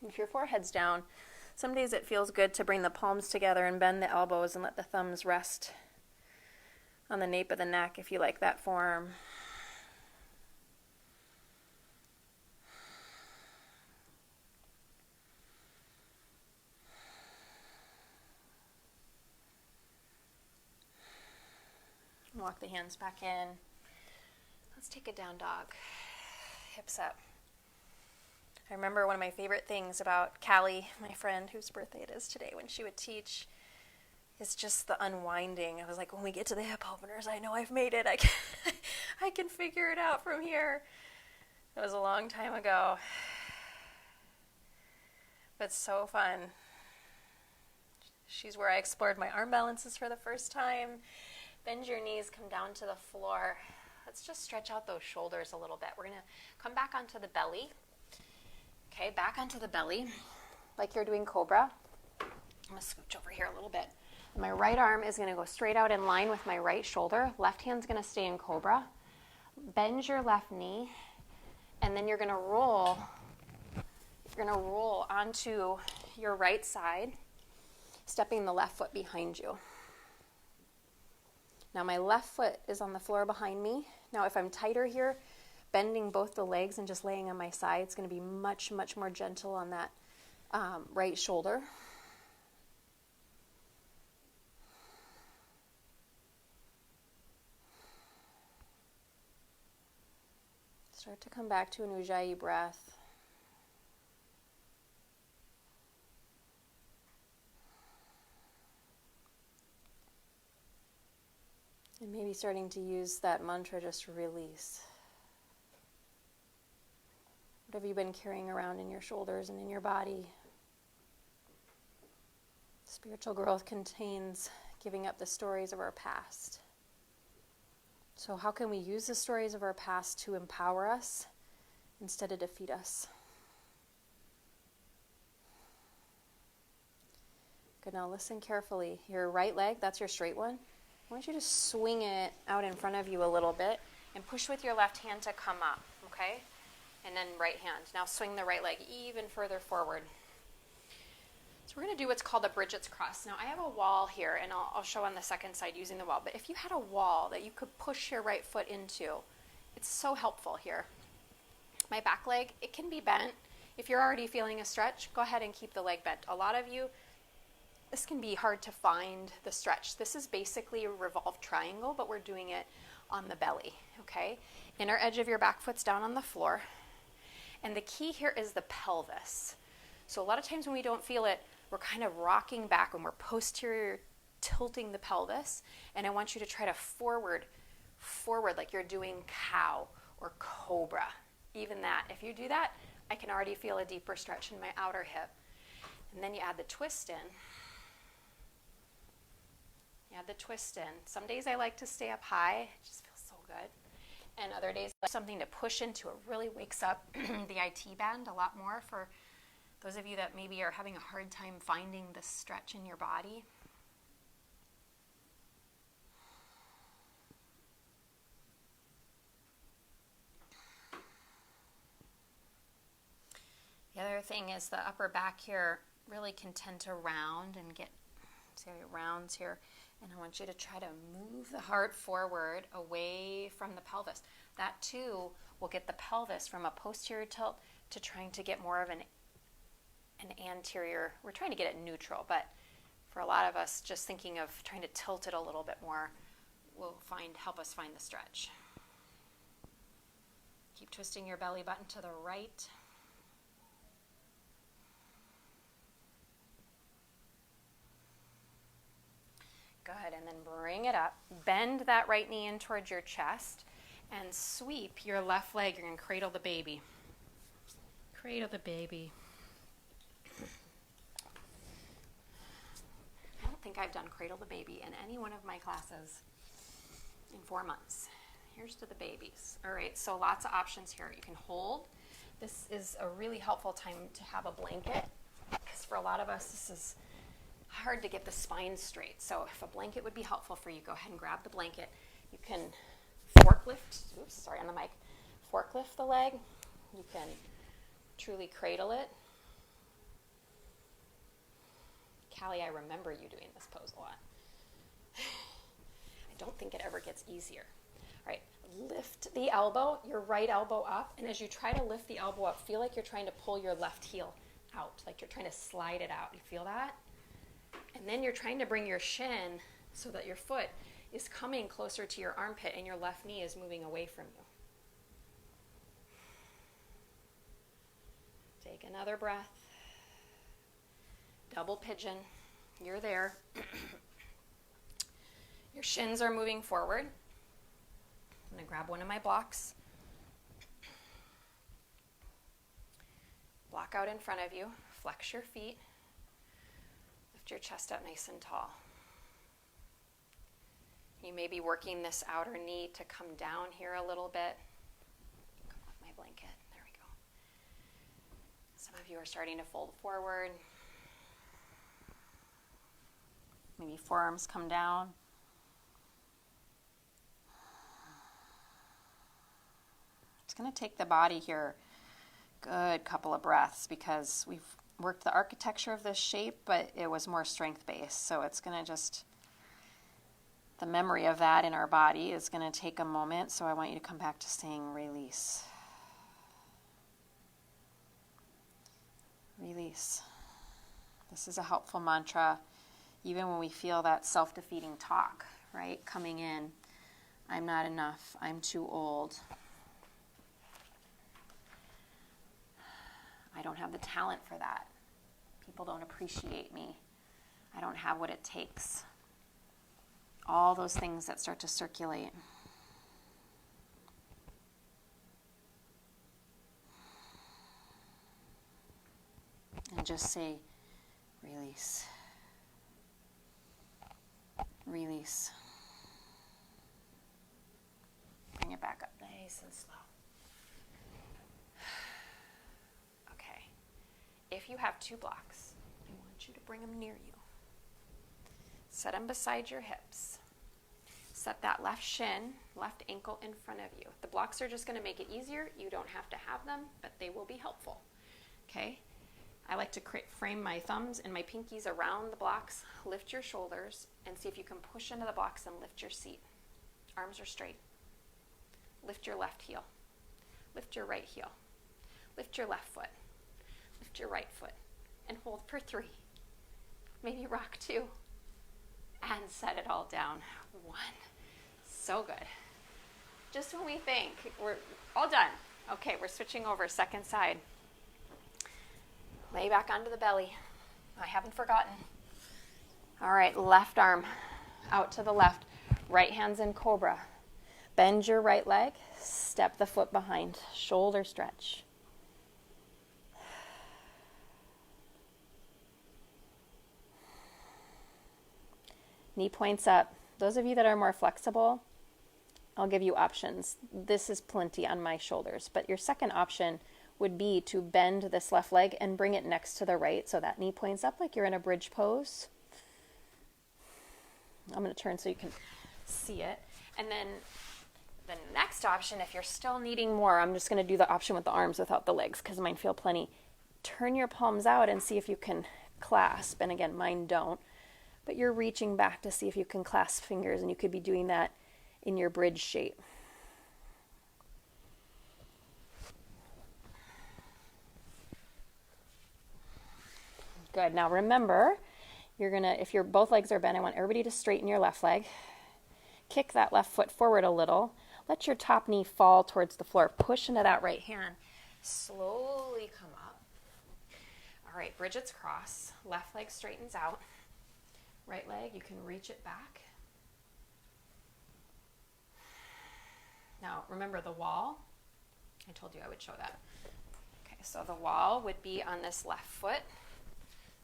If your forehead's down, some days it feels good to bring the palms together and bend the elbows and let the thumbs rest on the nape of the neck if you like that form. Walk the hands back in. Let's take a down dog. Hips up. I remember one of my favorite things about Callie, my friend whose birthday it is today, when she would teach, is just the unwinding. I was like, when we get to the hip openers, I know I've made it. I can figure it out from here. It was a long time ago, but so fun. She's where I explored my arm balances for the first time. Bend your knees, come down to the floor. Let's just stretch out those shoulders a little bit. We're going to come back onto the belly. Okay, back onto the belly, like you're doing cobra. I'm going to scooch over here a little bit. My right arm is going to go straight out in line with my right shoulder. Left hand's going to stay in cobra. Bend your left knee, and then you're going to roll. You're going to roll onto your right side, stepping the left foot behind you. Now my left foot is on the floor behind me. Now if I'm tighter here, bending both the legs and just laying on my side, it's going to be much, much more gentle on that right shoulder. Start to come back to an Ujjayi breath. And maybe starting to use that mantra, just release. What have you been carrying around in your shoulders and in your body? Spiritual growth contains giving up the stories of our past. So how can we use the stories of our past to empower us instead of defeat us? Good, now listen carefully. Your right leg, that's your straight one. I want you to swing it out in front of you a little bit and push with your left hand to come up, okay? And then right hand. Now swing the right leg even further forward. So we're going to do what's called a Bridget's cross. Now I have a wall here, and I'll show on the second side using the wall. But if you had a wall that you could push your right foot into, it's so helpful here. My back leg, it can be bent. If you're already feeling a stretch, go ahead and keep the leg bent. A lot of you, this can be hard to find the stretch. This is basically a revolved triangle, but we're doing it on the belly, okay? Inner edge of your back foot's down on the floor. And the key here is the pelvis. So a lot of times when we don't feel it, we're kind of rocking back when we're posterior tilting the pelvis. And I want you to try to forward like you're doing cow or cobra. Even that. If you do that, I can already feel a deeper stretch in my outer hip. And then you add the twist in. Add the twist in. Some days I like to stay up high. It just feels so good. And other days, something to push into. It really wakes up the IT band a lot more for those of you that maybe are having a hard time finding the stretch in your body. The other thing is the upper back here really can tend to round and get, see how it rounds here. And I want you to try to move the heart forward away from the pelvis. That too will get the pelvis from a posterior tilt to trying to get more of an anterior. We're trying to get it neutral, but for a lot of us, just thinking of trying to tilt it a little bit more will help us find the stretch. Keep twisting your belly button to the right. Good, and then bring it up. Bend that right knee in towards your chest and sweep your left leg. You're going to cradle the baby. Cradle the baby. I don't think I've done cradle the baby in any one of my classes in 4 months. Here's to the babies. All right, so lots of options here. You can hold. This is a really helpful time to have a blanket, because for a lot of us, this is hard to get the spine straight. So if a blanket would be helpful for you, go ahead and grab the blanket. You can forklift the leg. You can truly cradle it. Callie, I remember you doing this pose a lot. I don't think it ever gets easier. All right, lift the elbow, your right elbow up, and as you try to lift the elbow up, feel like you're trying to pull your left heel out, like you're trying to slide it out. You feel that? And then you're trying to bring your shin so that your foot is coming closer to your armpit and your left knee is moving away from you. Take another breath. Double pigeon. You're there. Your shins are moving forward. I'm going to grab one of my blocks. Block out in front of you. Flex your feet. Lift your chest up nice and tall. You may be working this outer knee to come down here a little bit. Come with my blanket. There we go. Some of you are starting to fold forward. Maybe forearms come down. It's going to take the body here a good couple of breaths because we've worked the architecture of this shape, but it was more strength-based. So it's going to just, the memory of that in our body is going to take a moment. So I want you to come back to saying release. Release. This is a helpful mantra even when we feel that self-defeating talk, right, coming in. I'm not enough. I'm too old. I don't have the talent for that. People don't appreciate me. I don't have what it takes. All those things that start to circulate. And just say, release. Release. Bring it back up nice and slow. Okay. If you have two blocks, I want you to bring them near you. Set them beside your hips. Set that left shin, left ankle in front of you. The blocks are just going to make it easier. You don't have to have them, but they will be helpful. Okay? I like to frame my thumbs and my pinkies around the blocks. Lift your shoulders and see if you can push into the blocks and lift your seat. Arms are straight. Lift your left heel. Lift your right heel. Lift your left foot. Lift your right foot. And hold for 3. Maybe rock 2. And set it all down. 1. So good. Just when we think we're all done. Okay, we're switching over. Second side. Lay back onto the belly. I haven't forgotten. All right, left arm out to the left. Right hand's in cobra. Bend your right leg. Step the foot behind. Shoulder stretch. Knee points up. Those of you that are more flexible, I'll give you options. This is plenty on my shoulders, but your second option would be to bend this left leg and bring it next to the right so that knee points up like you're in a bridge pose. I'm going to turn so you can see it. And then the next option, if you're still needing more, I'm just going to do the option with the arms without the legs because mine feel plenty. Turn your palms out and see if you can clasp. And again, mine don't. But you're reaching back to see if you can clasp fingers, and you could be doing that in your bridge shape. Good. Now remember, if your both legs are bent, I want everybody to straighten your left leg. Kick that left foot forward a little. Let your top knee fall towards the floor. Push into that right hand. Slowly come up. All right, Bridget's cross. Left leg straightens out. Right leg, you can reach it back. Now, remember the wall. I told you I would show that. Okay, so the wall would be on this left foot.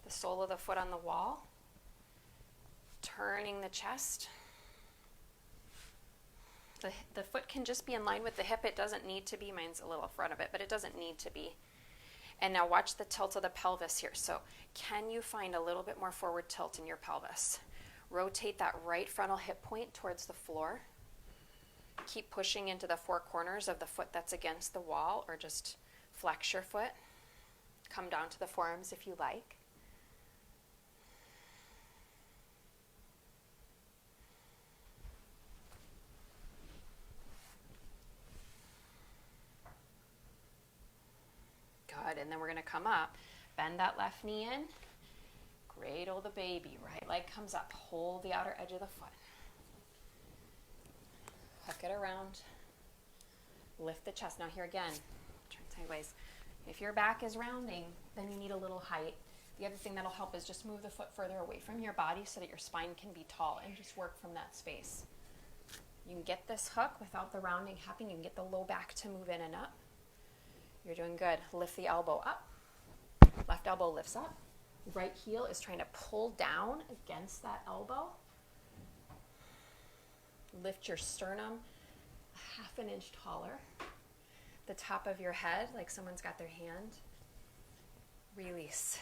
The sole of the foot on the wall. Turning the chest. The foot can just be in line with the hip. It doesn't need to be. Mine's a little in front of it, but it doesn't need to be. And now watch the tilt of the pelvis here. So can you find a little bit more forward tilt in your pelvis? Rotate that right frontal hip point towards the floor. Keep pushing into the 4 corners of the foot that's against the wall, or just flex your foot. Come down to the forearms if you like. and then we're going to come up. Bend that left knee in. Cradle the baby. Right leg comes up. Hold the outer edge of the foot. Hook it around. Lift the chest. Now here again, turn sideways. If your back is rounding, then you need a little height. The other thing that'll help is just move the foot further away from your body so that your spine can be tall, and just work from that space. You can get this hook without the rounding happening. You can get the low back to move in and up. You're doing good. Lift the elbow up. Left elbow lifts up. Right heel is trying to pull down against that elbow. Lift your sternum a half an inch taller. The top of your head, like someone's got their hand. Release.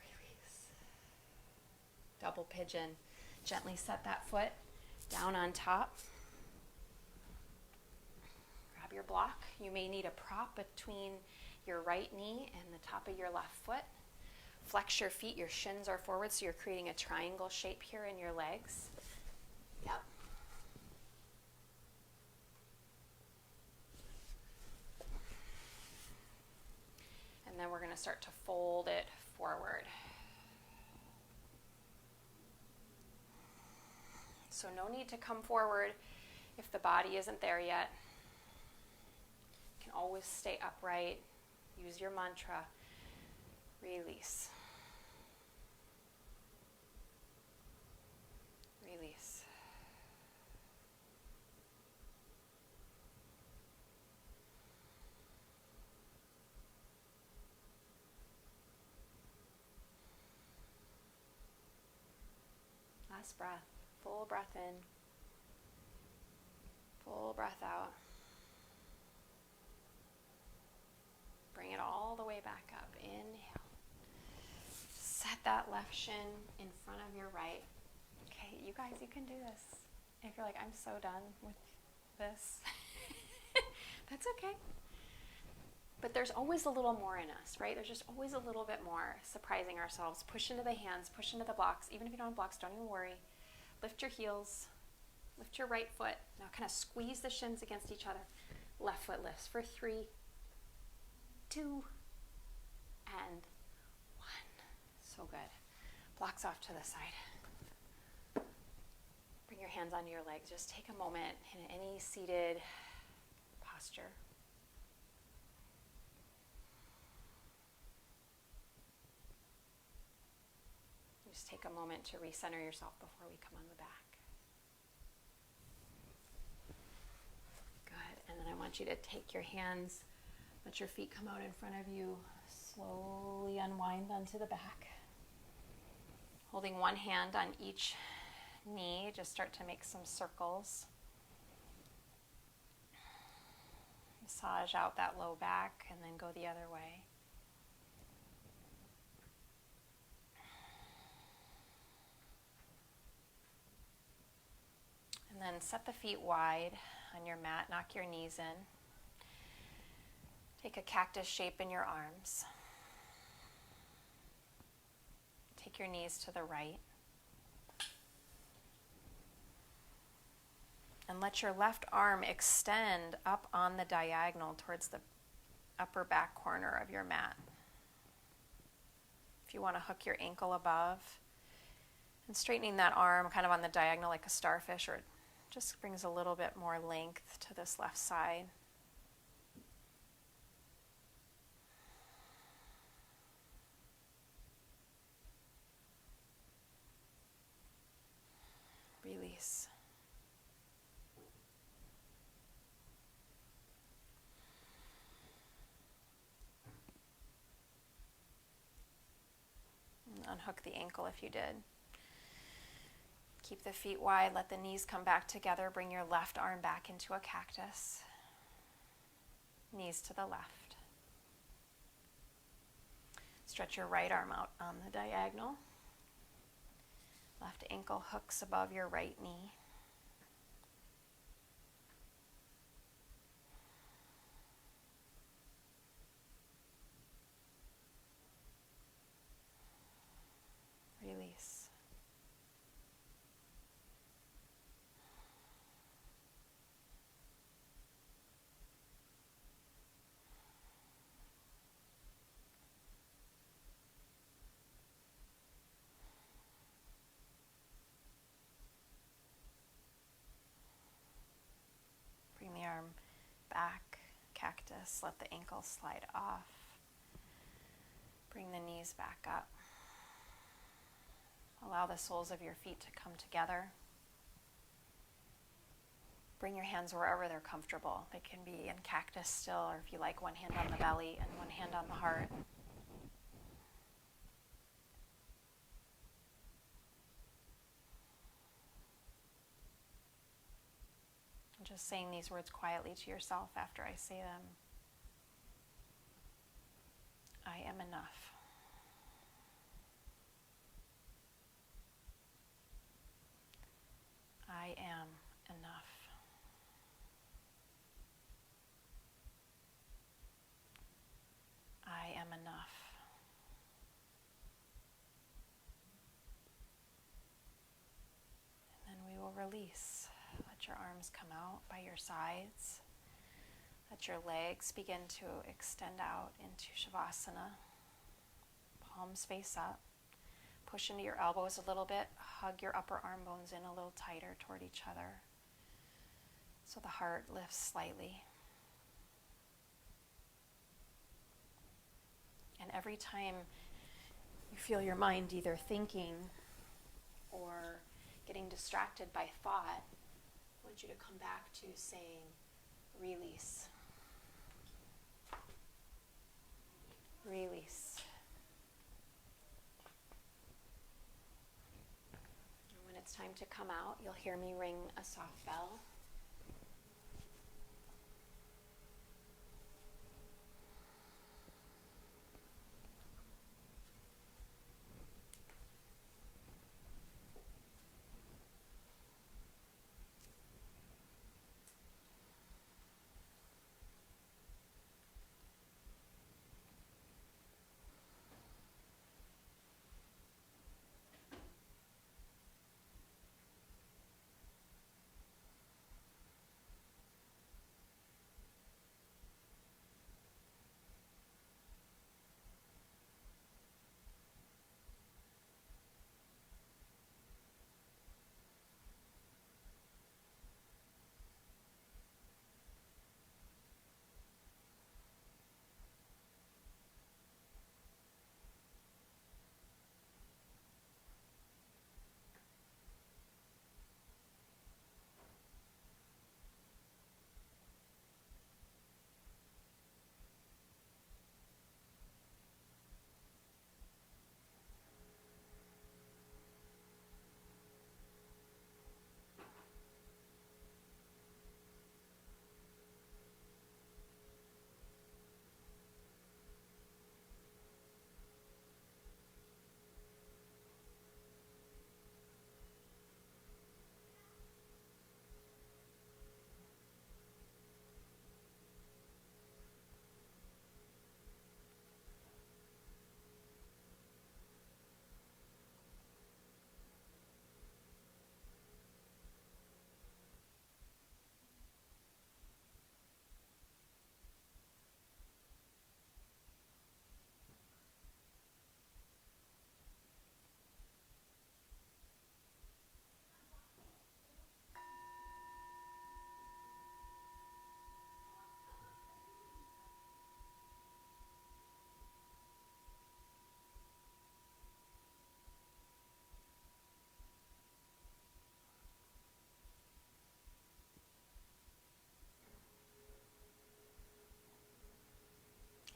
Release. Double pigeon. Gently set that foot down on top. Grab your block. You may need a prop between your right knee and the top of your left foot. Flex your feet. Your shins are forward, so you're creating a triangle shape here in your legs. Yep. And then we're going to start to fold it forward. So no need to come forward if the body isn't there yet. You can always stay upright. Use your mantra. Release. Release. Last breath. Full breath in. Full breath out. Bring it all the way back up. Inhale. Set that left shin in front of your right. Okay, you guys, you can do this. If you're like, I'm so done with this, that's okay. But there's always a little more in us, right? There's just always a little bit more. Surprising ourselves. Push into the hands, push into the blocks. Even if you don't have blocks, don't even worry. Lift your heels. Lift your right foot. Now kind of squeeze the shins against each other. Left foot lifts for 3, 2, and 1. So good. Blocks off to the side. Bring your hands onto your legs. Just take a moment in any seated posture. Just take a moment to recenter yourself before we come on the back. Good. And then I want you to take your hands, let your feet come out in front of you, slowly unwind onto the back. Holding one hand on each knee, just start to make some circles. Massage out that low back and then go the other way. And then set the feet wide on your mat, knock your knees in. Take a cactus shape in your arms. Take your knees to the right. And let your left arm extend up on the diagonal towards the upper back corner of your mat. If you want to hook your ankle above, and straightening that arm kind of on the diagonal like a starfish, or just brings a little bit more length to this left side. Release. And unhook the ankle if you did. Keep the feet wide, let the knees come back together, bring your left arm back into a cactus. Knees to the left. Stretch your right arm out on the diagonal. Left ankle hooks above your right knee. Release. just let the ankles slide off. Bring the knees back up. Allow the soles of your feet to come together. Bring your hands wherever they're comfortable. They can be in cactus still, or if you like, one hand on the belly and one hand on the heart. And just saying these words quietly to yourself after I say them. I am enough. I am enough. I am enough. And then we will release. Let your arms come out by your sides. Let your legs begin to extend out into Shavasana. Palms face up. Push into your elbows a little bit. Hug your upper arm bones in a little tighter toward each other, so the heart lifts slightly. And every time you feel your mind either thinking or getting distracted by thought, I want you to come back to saying, release. Release. And when it's time to come out, you'll hear me ring a soft bell.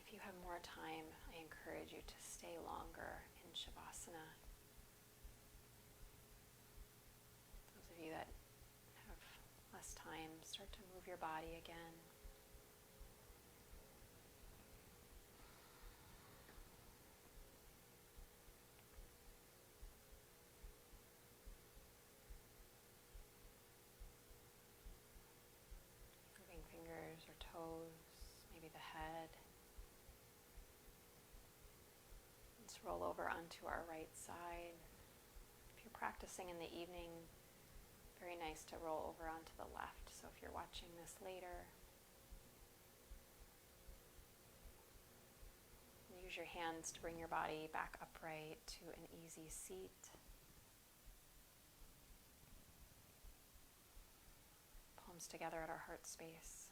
If you have more time, I encourage you to stay longer in Shavasana. Those of you that have less time, start to move your body again. Moving fingers or toes, maybe the head. Let's roll over onto our right side. If you're practicing in the evening, very nice to roll over onto the left. So if you're watching this later, use your hands to bring your body back upright to an easy seat. Palms together at our heart space.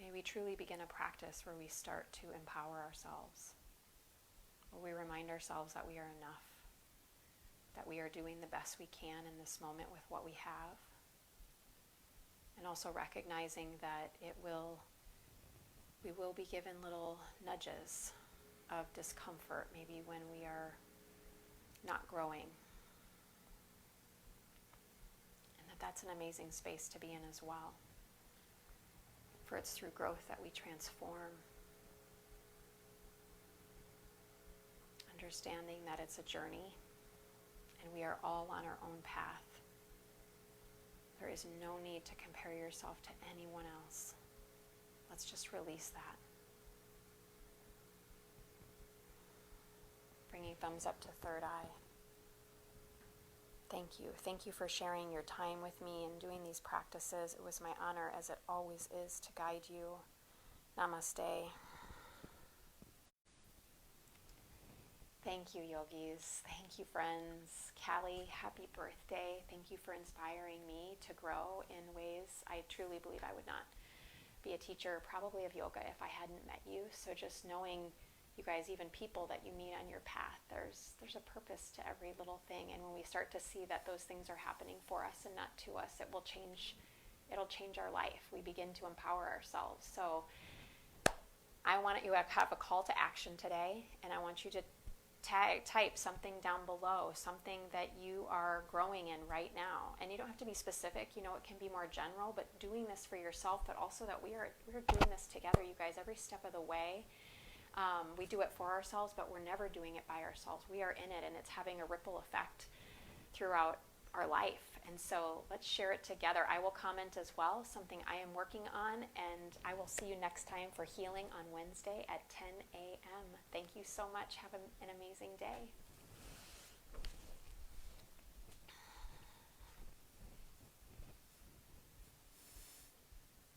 May we truly begin a practice where we start to empower ourselves, where we remind ourselves that we are enough, that we are doing the best we can in this moment with what we have, and also recognizing that we will be given little nudges of discomfort, maybe when we are not growing, and that's an amazing space to be in as well. For it's through growth that we transform. Understanding that it's a journey and we are all on our own path. There is no need to compare yourself to anyone else. Let's just release that. Bringing thumbs up to third eye. Thank you. Thank you for sharing your time with me and doing these practices. It was my honor, as it always is, to guide you. Namaste. Thank you, yogis. Thank you, friends. Callie, happy birthday. Thank you for inspiring me to grow in ways I truly believe I would not be a teacher, probably of yoga, if I hadn't met you. So just knowing you guys, even people that you meet on your path, there's a purpose to every little thing. And when we start to see that those things are happening for us and not to us, it'll change our life. We begin to empower ourselves. So I want you to have a call to action today, and I want you to type something down below, something that you are growing in right now. And you don't have to be specific, it can be more general, but doing this for yourself, but also that we're doing this together, you guys, every step of the way. We do it for ourselves, but we're never doing it by ourselves. We are in it, and it's having a ripple effect throughout our life. And so let's share it together. I will comment as well, something I am working on, and I will see you next time for healing on Wednesday at 10 a.m. Thank you so much. Have an amazing day.